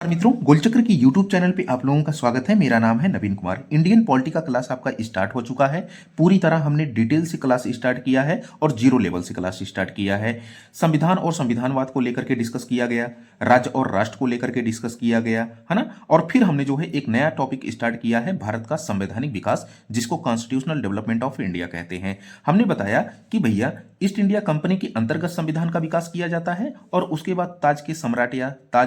मित्रों, गोलचक्र की YouTube channel पे आप लोगों का स्वागत है। मेरा नाम है नवीन कुमार। इंडियन पॉलिटी का क्लास आपका स्टार्ट हो चुका है। पूरी तरह हमने डिटेल से क्लास स्टार्ट किया है और जीरो लेवल से क्लास स्टार्ट किया है। संविधान और संविधानवाद को लेकर के डिस्कस किया गया, राज्य और राष्ट्र को लेकर के डिस्कस किया गया, है ना। और फिर हमने जो है एक नया टॉपिक स्टार्ट किया है, भारत का संवैधानिक विकास, जिसको कॉन्स्टिट्यूशनल डेवलपमेंट ऑफ इंडिया कहते हैं। हमने बताया कि भैया ईस्ट इंडिया कंपनी के अंतर्गत संविधान का विकास किया जाता है और उसके बाद ताज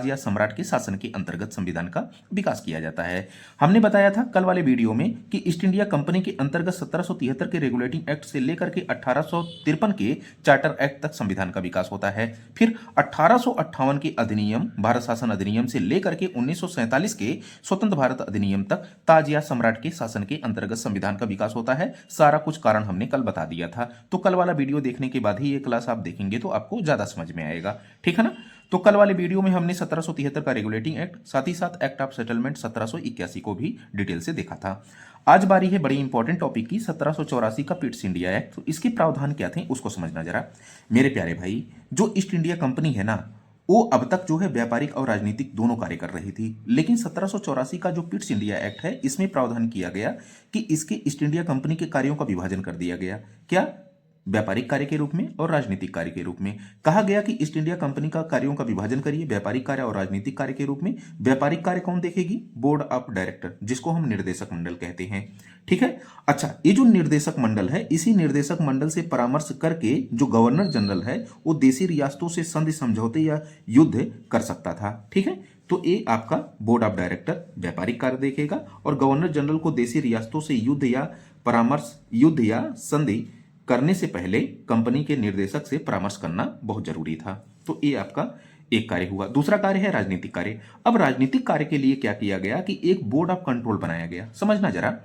या सम्राट के शासन के अंतर्गत संविधान का विकास किया जाता है। हमने बताया था कल वाले वीडियो में कि ईस्ट इंडिया कंपनी के अंतर्गत 1773 के रेगुलेटिंग एक्ट से लेकर के 1853 के चार्टर एक्ट तक संविधान का विकास होता है। फिर 1858 के अधिनियम, भारत शासन अधिनियम से लेकर के 1947 के स्वतंत्र भारत अधिनियम तक ताज या सम्राट के शासन के अंतर्गत संविधान का विकास होता है। सारा कुछ कारण हमने कल बता दिया था। तो कल वाला वीडियो देखने के बाद ही ये क्लास आप देखेंगे तो आपको ज्यादा समझ में आएगा, ठीक है ना। तो कल वाले वीडियो में हमने 1773 का रेगुलेटिंग एक्ट, साथ ही साथ एक्ट ऑफ सेटलमेंट 1781 को भी डिटेल से देखा था। आज बारी है बड़ी इंपॉर्टेंट टॉपिक की, 1784 का पिट्स इंडिया एक्ट। तो इसके प्रावधान क्या थे उसको समझना जरा मेरे प्यारे भाई। जो ईस्ट इंडिया कंपनी है ना, वो अब तक जो है व्यापारिक और राजनीतिक दोनों कार्य कर रही थी, लेकिन 1784 का जो पिट्स इंडिया एक्ट है, इसमें प्रावधान किया गया कि इसके ईस्ट इंडिया कंपनी के कार्यों का विभाजन कर दिया गया। क्या? व्यापारिक कार्य के रूप में और राजनीतिक कार्य के रूप में। कहा गया कि ईस्ट इंडिया कंपनी का कार्यों का विभाजन करिए व्यापारिक कार्य और राजनीतिक कार्य के रूप में। व्यापारिक कार्य कौन देखेगी? बोर्ड ऑफ डायरेक्टर, जिसको हम निर्देशक मंडल कहते हैं, ठीक है। अच्छा, ये जो निर्देशक मंडल है, इसी निर्देशक मंडल से परामर्श करके जो गवर्नर जनरल है, वो देशी रियासतों से संधि समझौते या युद्ध कर सकता था, ठीक है। तो ये आपका बोर्ड ऑफ डायरेक्टर व्यापारिक कार्य देखेगा और गवर्नर जनरल को देशी रियासतों से युद्ध या परामर्श, युद्ध या संधि करने से पहले कंपनी के निर्देशक से परामर्श करना बहुत जरूरी था। तो ये आपका एक कार्य हुआ। दूसरा कार्य है राजनीतिक कार्य। अब राजनीतिक कार्य के लिए क्या किया गया कि एक बोर्ड ऑफ कंट्रोल बनाया गया। समझना जरा।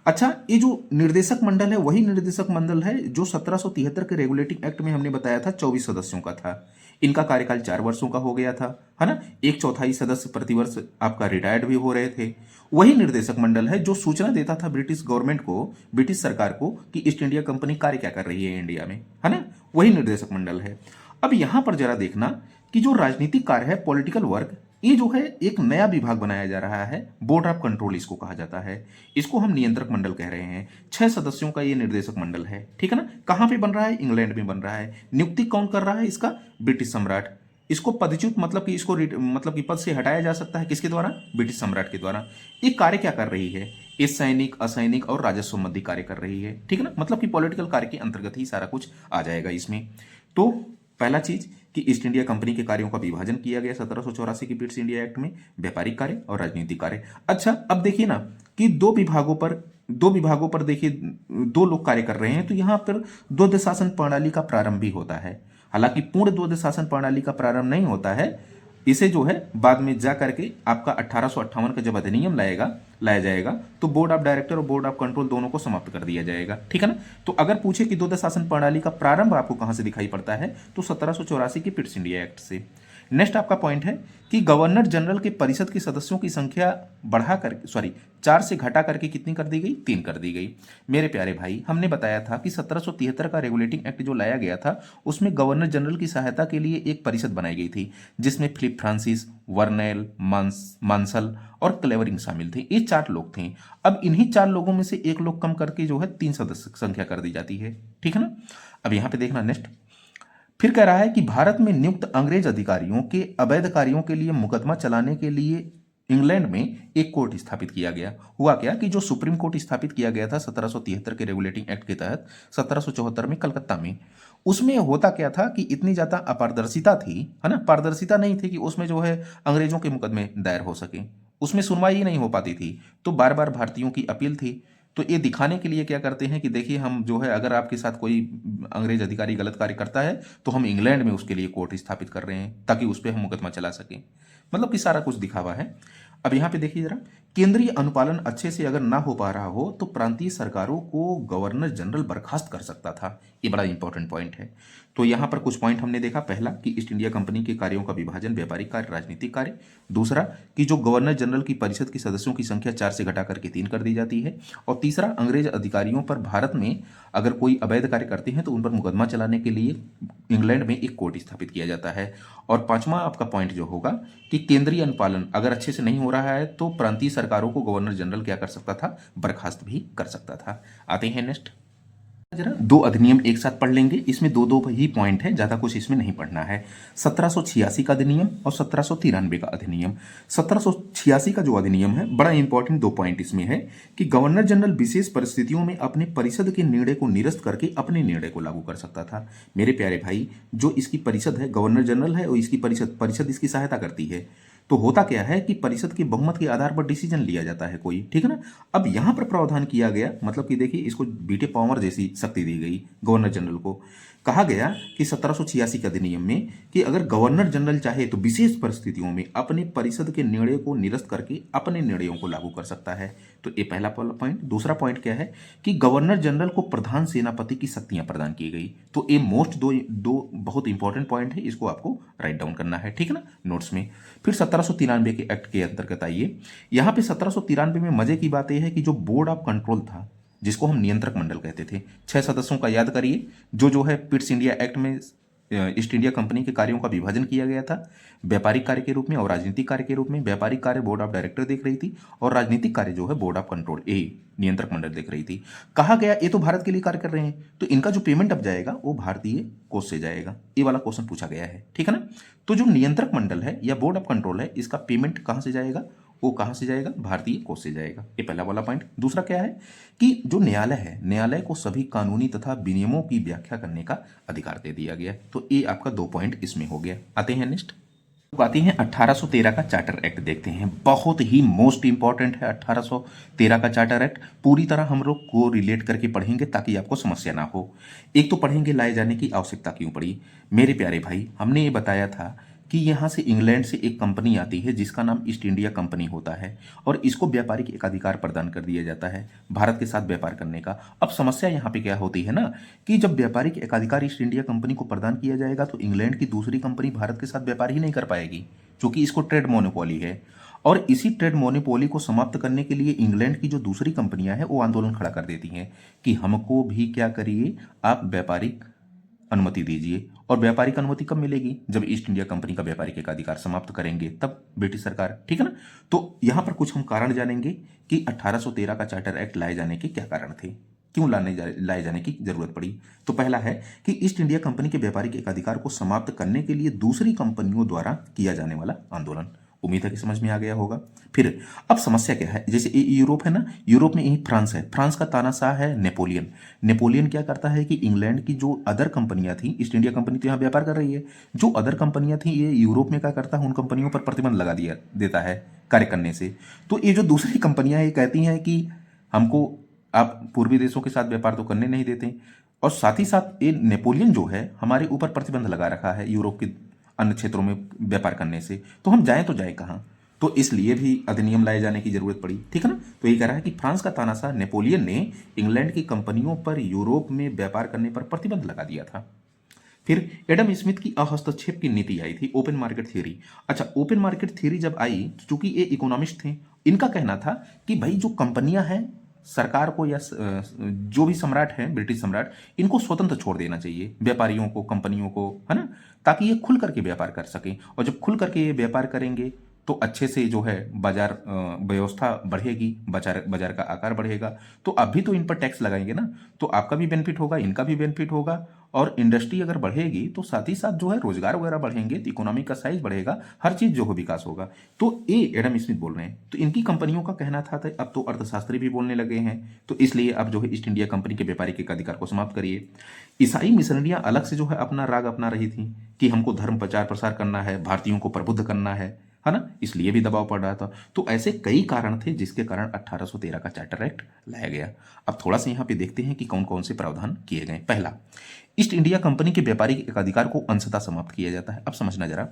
अच्छा, ये जो निर्देशक मंडल है वही निर्देशक मंडल है जो 1773 के रेगुलेटिंग एक्ट में हमने बताया था 24 सदस्यों का था। इनका कार्यकाल 4 वर्षों का हो गया था, है ना। 1/4 सदस्य प्रतिवर्ष आपका रिटायर्ड भी हो रहे थे। वही निर्देशक मंडल है जो सूचना देता था ब्रिटिश गवर्नमेंट को, ब्रिटिश सरकार को, कि ईस्ट इंडिया कंपनी कार्य क्या कर रही है इंडिया में, है ना। वही निर्देशक मंडल है। अब यहां पर जरा देखना कि जो राजनीतिक कार्य है, पॉलिटिकल वर्क, ये जो है एक नया विभाग बनाया जा रहा है, बोर्ड ऑफ कंट्रोल इसको कहा जाता है। इसको हम नियंत्रक मंडल कह रहे हैं। 6 सदस्यों का ये निर्देशक मंडल है, ठीक है ना। कहां पे बन रहा है? इंग्लैंड में बन रहा है। नियुक्ति कौन कर रहा है इसका? ब्रिटिश सम्राट। इसको पदच्युत मतलब कि इसको मतलब कि पद से हटाया जा सकता है किसके द्वारा? ब्रिटिश सम्राट के द्वारा। ये कार्य क्या कर रही है? ये सैनिक, असैनिक और राजस्व संबंधी कार्य कर रही है, ठीक है ना। मतलब कि पॉलिटिकल कार्य के अंतर्गत ही सारा कुछ आ जाएगा इसमें। तो पहला चीज कि ईस्ट इंडिया कंपनी के कार्यों का विभाजन किया गया 1784 की पिट्स इंडिया एक्ट में, व्यापारिक कार्य और राजनीतिक कार्य। अच्छा, अब देखिए ना कि दो विभागों पर देखिए 2 लोग कार्य कर रहे हैं, तो यहां पर द्वैध शासन प्रणाली का प्रारंभ भी होता है। हालांकि पूर्ण द्वैध शासन प्रणाली का प्रारंभ नहीं होता है, इसे जो है बाद में जा करके आपका 1858 का जब अधिनियम लाया जाएगा तो बोर्ड ऑफ डायरेक्टर और बोर्ड ऑफ कंट्रोल दोनों को समाप्त कर दिया जाएगा, ठीक है ना। तो अगर पूछे कि द्वैध शासन प्रणाली का प्रारंभ आपको कहां से दिखाई पड़ता है, तो 1784 की पिट्स इंडिया एक्ट से। नेक्स्ट आपका पॉइंट है कि गवर्नर जनरल के परिषद के सदस्यों की संख्या 4 से घटा करके कितनी कर दी गई? 3 कर दी गई। मेरे प्यारे भाई, हमने बताया था कि 1773 का रेगुलेटिंग एक्ट जो लाया गया था, उसमें गवर्नर जनरल की सहायता के लिए एक परिषद बनाई गई थी, जिसमें फिलिप फ्रांसिस, वर्नेल, मांसल और क्लेवरिंग शामिल थे। ये 4 लोग थे। अब इन्हीं 4 लोगों में से एक लोग कम करके जो है 3 सदस्य संख्या कर दी जाती है, ठीक है ना। अब यहां पे देखना नेक्स्ट, फिर कह रहा है कि भारत में नियुक्त अंग्रेज अधिकारियों के अवैध कार्यों के लिए मुकदमा चलाने के लिए इंग्लैंड में एक कोर्ट स्थापित किया गया। हुआ क्या कि जो सुप्रीम कोर्ट स्थापित किया गया था 1773 के रेगुलेटिंग एक्ट के तहत 1774 में कलकत्ता में, उसमें होता क्या था कि इतनी ज्यादा अपारदर्शिता थी, है ना, पारदर्शिता नहीं थी कि उसमें जो है अंग्रेजों के मुकदमे दायर हो सके, उसमें सुनवाई ही नहीं हो पाती थी। तो बार बार भारतीयों की अपील थी। तो ये दिखाने के लिए क्या करते हैं कि देखिए, हम जो है अगर आपके साथ कोई अंग्रेज अधिकारी गलत कार्य करता है तो हम इंग्लैंड में उसके लिए कोर्ट स्थापित कर रहे हैं ताकि उस पर हम मुकदमा चला सकें। मतलब कि सारा कुछ दिखावा है। अब यहां पे देखिए जरा, केंद्रीय अनुपालन अच्छे से अगर ना हो पा रहा हो तो प्रांतीय सरकारों को गवर्नर जनरल बर्खास्त कर सकता था। ये बड़ा इंपॉर्टेंट पॉइंट है। तो यहां पर कुछ पॉइंट हमने देखा। पहला कि ईस्ट इंडिया कंपनी के कार्यों का विभाजन, व्यापारिक कार्य, राजनीतिक कार्य। दूसरा कि जो गवर्नर जनरल की परिषद के सदस्यों की संख्या 4 से घटा करके 3 कर दी जाती है। और तीसरा, अंग्रेज अधिकारियों पर भारत में अगर कोई अवैध कार्य करते हैं तो उन पर मुकदमा चलाने के लिए इंग्लैंड में एक कोर्ट स्थापित किया जाता है। और 5वां आपका पॉइंट जो होगा कि कि केंद्रीय अनुपालन अगर अच्छे से नहीं हो रहा है तो प्रांतीय सरकारों को गवर्नर जनरल क्या कर सकता था, बर्खास्त भी कर सकता था। आते हैं नेक्स्ट, जरा दो अधिनियम एक साथ पढ़ लेंगे, इसमें दो दो ही पॉइंट है, ज्यादा कुछ इसमें नहीं पढ़ना है। 1786 का अधिनियम और 1793 का अधिनियम। 1786 का जो अधिनियम है, बड़ा इंपॉर्टेंट दो पॉइंट इसमें है कि गवर्नर जनरल विशेष परिस्थितियों में अपने परिषद के निर्णय को निरस्त करके अपने निर्णय को लागू कर सकता था। मेरे प्यारे भाई, जो इसकी परिषद है, गवर्नर जनरल है और इसकी परिषद इसकी सहायता करती है। तो होता क्या है कि परिषद के बहुमत के आधार पर डिसीजन लिया जाता है कोई, ठीक है ना। अब यहां पर प्रावधान किया गया, मतलब कि देखिए इसको बीटे पावर जैसी शक्ति दी गई गवर्नर जनरल को। कहा गया कि 1786 के अधिनियम में कि अगर गवर्नर जनरल चाहे तो विशेष परिस्थितियों में अपने परिषद के निर्णय को निरस्त करके अपने निर्णयों को लागू कर सकता है। तो ये पहला पॉइंट। दूसरा पॉइंट क्या है कि गवर्नर जनरल को प्रधान सेनापति की शक्तियां प्रदान की गई। तो ये मोस्ट दो बहुत इंपॉर्टेंट पॉइंट है, इसको आपको राइट डाउन करना है, ठीक है ना, नोट्स में। फिर 1793 के एक्ट के अंतर्गत आइए। यहां पे 1793 में मजे की बात यह है कि जो बोर्ड ऑफ कंट्रोल था, जिसको हम नियंत्रक मंडल कहते थे, 6 सदस्यों का याद करिए, जो है पिट्स इंडिया एक्ट में ईस्ट इंडिया कंपनी के कार्यों का विभाजन किया गया था, व्यापारिक कार्य के रूप में और राजनीतिक कार्य के रूप में। व्यापारिक कार्य बोर्ड ऑफ डायरेक्टर देख रही थी और राजनीतिक कार्य जो है बोर्ड ऑफ कंट्रोल नियंत्रक मंडल देख रही थी। कहा गया ये तो भारत के लिए कार्य कर रहे हैं, तो इनका जो पेमेंट अब जाएगा वो भारतीय कोष से जाएगा। ये वाला क्वेश्चन पूछा गया है, ठीक है ना। तो जो नियंत्रक मंडल है या बोर्ड ऑफ कंट्रोल है, इसका पेमेंट कहां से जाएगा, वो कहां से जाएगा, भारतीय कोष से जाएगा। ये पहला वाला पॉइंट। दूसरा क्या है कि जो न्यायालय है, न्यायालय को सभी कानूनी तथा विनियमों की व्याख्या करने का अधिकार दे दिया गया। तो ये आपका दो पॉइंट इसमें हो गया। आते हैं नेक्स्ट, आती हैं 1813 का चार्टर एक्ट देखते हैं। बहुत ही मोस्ट इंपॉर्टेंट है 1813 का चार्टर एक्ट। पूरी तरह हम लोग को रिलेट करके पढ़ेंगे ताकि आपको समस्या ना हो। एक तो पढ़ेंगे लाए जाने की आवश्यकता क्यों पड़ी। मेरे प्यारे भाई, हमने ये बताया था कि यहाँ से इंग्लैंड से एक कंपनी आती है जिसका नाम ईस्ट इंडिया कंपनी होता है और इसको व्यापारिक एकाधिकार प्रदान कर दिया जाता है भारत के साथ व्यापार करने का। अब समस्या यहाँ पे क्या होती है ना कि जब व्यापारिक एकाधिकार ईस्ट इंडिया कंपनी को प्रदान किया जाएगा तो इंग्लैंड की दूसरी कंपनी भारत के साथ व्यापार ही नहीं कर पाएगी, क्योंकि इसको ट्रेड मोनोपोली है। और इसी ट्रेड मोनोपोली को समाप्त करने के लिए इंग्लैंड की जो दूसरी कंपनियां हैं वो आंदोलन खड़ा कर देती हैं कि हमको भी क्या करिए, आप व्यापारिक अनुमति दीजिए। और व्यापारिक अनुमति कब मिलेगी, जब ईस्ट इंडिया कंपनी का व्यापारिक एकाधिकार समाप्त करेंगे तब ब्रिटिश सरकार, ठीक है ना। तो यहां पर कुछ हम कारण जानेंगे कि 1813 का चार्टर एक्ट लाए जाने के क्या कारण थे, क्यों लाए जाने की जरूरत पड़ी। तो पहला है कि ईस्ट इंडिया कंपनी के व्यापारिक एकाधिकार को समाप्त करने के लिए दूसरी कंपनियों द्वारा किया जाने वाला आंदोलन। उम्मीद है कि समझ में आ गया होगा। फिर अब समस्या क्या है, जैसे यूरोप है ना, यूरोप में यही फ्रांस है, फ्रांस का तानाशाह है नेपोलियन। नेपोलियन क्या करता है कि इंग्लैंड की जो अदर कंपनियां थी, ईस्ट इंडिया कंपनी तो यहाँ व्यापार कर रही है, जो अदर कंपनियां थी ये यूरोप में क्या करता है, उन कंपनियों पर प्रतिबंध लगा देता है कार्य करने से। तो ये जो दूसरी कंपनियां ये कहती हैं कि हमको आप पूर्वी देशों के साथ व्यापार तो करने नहीं देते, और साथ ही साथ ये नेपोलियन जो है हमारे ऊपर प्रतिबंध लगा रखा है यूरोप के अन्य क्षेत्रों में व्यापार करने से, तो हम जाएं तो जाएं कहाँ। तो इसलिए भी अधिनियम लाए जाने की जरूरत पड़ी, ठीक है ना। तो ये कह रहा है कि फ्रांस का तानाशाह नेपोलियन ने इंग्लैंड की कंपनियों पर यूरोप में व्यापार करने पर प्रतिबंध लगा दिया था। फिर एडम स्मिथ की अहस्तक्षेप की नीति आई थी, ओपन मार्केट थ्योरी। अच्छा, ओपन मार्केट थ्योरी जब आई, चूंकि ये इकोनॉमिस्ट थे, इनका कहना था कि भाई जो कंपनियां हैं सरकार को या जो भी सम्राट है, ब्रिटिश सम्राट, इनको स्वतंत्र छोड़ देना चाहिए, व्यापारियों को, कंपनियों को, है ना, ताकि ये खुल करके व्यापार कर सकें। और जब खुल करके ये व्यापार करेंगे तो अच्छे से जो है बाजार व्यवस्था बढ़ेगी, बाजार का आकार बढ़ेगा। तो आप भी तो इन पर टैक्स लगाएंगे ना, तो आपका भी बेनिफिट होगा, इनका भी बेनिफिट होगा। और इंडस्ट्री अगर बढ़ेगी तो साथ ही साथ जो है रोजगार वगैरह बढ़ेंगे, तो इकोनॉमी का साइज बढ़ेगा, हर चीज जो है विकास होगा। तो ये एडम स्मिथ बोल रहे हैं। तो इनकी कंपनियों का कहना था, अब तो अर्थशास्त्री भी बोलने लगे हैं, तो इसलिए अब जो है ईस्ट इंडिया कंपनी के व्यापारिक अधिकार को समाप्त करिए। ईसाई मिशनरियां अलग से जो है अपना राग अपना रही थी कि हमको धर्म प्रचार प्रसार करना है, भारतीयों को प्रबुद्ध करना है ना, इसलिए भी दबाव पड़ रहा था। तो ऐसे कई कारण थे जिसके कारण 1813 का चार्टर एक्ट लाया गया। अब थोड़ा सा यहाँ पे देखते हैं कि कौन कौन से प्रावधान किए गए। पहला, ईस्ट इंडिया कंपनी के व्यापारिक एकाधिकार को अंशतः समाप्त किया जाता है। अब समझना जरा,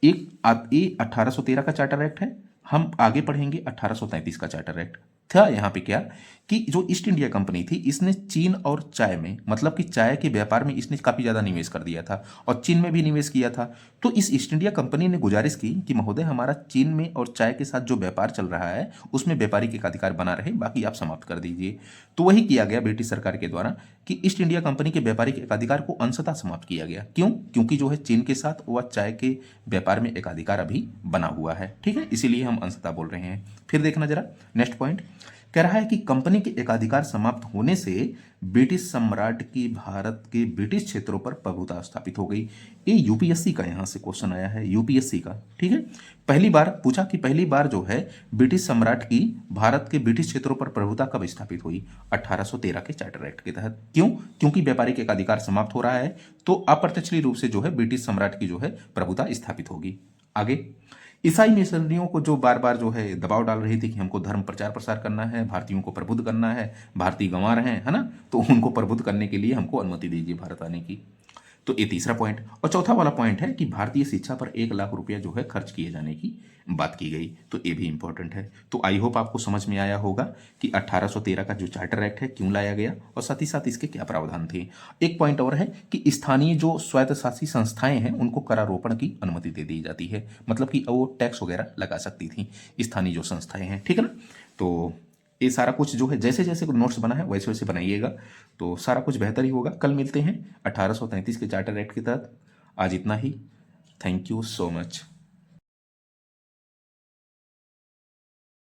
एक 1813 का चार्टर एक्ट है, हम आगे पढ़ेंगे 1833 का चार्टर एक्ट। था यहाँ पे क्या कि जो ईस्ट इंडिया कंपनी थी इसने चीन और चाय में, मतलब कि चाय के व्यापार में इसने काफ़ी ज़्यादा निवेश कर दिया था और चीन में भी निवेश किया था। तो इस ईस्ट इंडिया कंपनी ने गुजारिश की कि महोदय हमारा चीन में और चाय के साथ जो व्यापार चल रहा है उसमें व्यापारिक एकाधिकार बना रहे, बाकी आप समाप्त कर दीजिए। तो वही किया गया ब्रिटिश सरकार के द्वारा कि ईस्ट इंडिया कंपनी के व्यापारिक एकाधिकार को अंशतः समाप्त किया गया। क्यों? क्योंकि जो है चीन के साथ वह चाय के व्यापार में एकाधिकार अभी बना हुआ है, ठीक है, इसीलिए हम अंशतः बोल रहे हैं। फिर देखना जरा नेक्स्ट पॉइंट कह रहा है कि कंपनी के एकाधिकार समाप्त होने से ब्रिटिश सम्राट की भारत के ब्रिटिश क्षेत्रों पर प्रभुता स्थापित हो गई। ये यूपीएससी का यहाँ से क्वेश्चन आया है, यूपीएससी का, ठीक है। पहली बार पूछा कि पहली बार जो है ब्रिटिश सम्राट की भारत के ब्रिटिश क्षेत्रों पर प्रभुता कब स्थापित हुई? 1813 के चार्टर एक्ट के तहत। क्यों? क्योंकि व्यापारिक एकाधिकार समाप्त हो रहा है तो अप्रत्यक्ष रूप से जो है ब्रिटिश सम्राट की जो है प्रभुता स्थापित होगी। आगे ईसाई मिशनरियों को जो बार बार जो है दबाव डाल रही थी कि हमको धर्म प्रचार प्रसार करना है, भारतीयों को प्रबुद्ध करना है, भारतीय गंवा रहे हैं, है ना, तो उनको प्रबुद्ध करने के लिए हमको अनुमति दीजिए भारत आने की। तो ये तीसरा पॉइंट। और चौथा वाला पॉइंट है कि भारतीय शिक्षा पर 1 लाख रुपया जो है खर्च किए जाने की बात की गई, तो ये भी इंपॉर्टेंट है। तो आई होप आपको समझ में आया होगा कि 1813 का जो चार्टर एक्ट है क्यों लाया गया और साथ ही साथ इसके क्या प्रावधान थे। एक पॉइंट और है कि स्थानीय जो स्वायत्तशासी संस्थाएं हैं उनको करारोपण की अनुमति दे दी जाती है, मतलब कि वो टैक्स वगैरह लगा सकती थी स्थानीय जो संस्थाएं हैं, ठीक है ना। तो ये सारा कुछ जो है जैसे जैसे नोट्स बना है वैसे वैसे बनाइएगा तो सारा कुछ बेहतर ही होगा। कल मिलते हैं 1833 के चार्टर एक्ट के तहत। आज इतना ही। Thank you so much.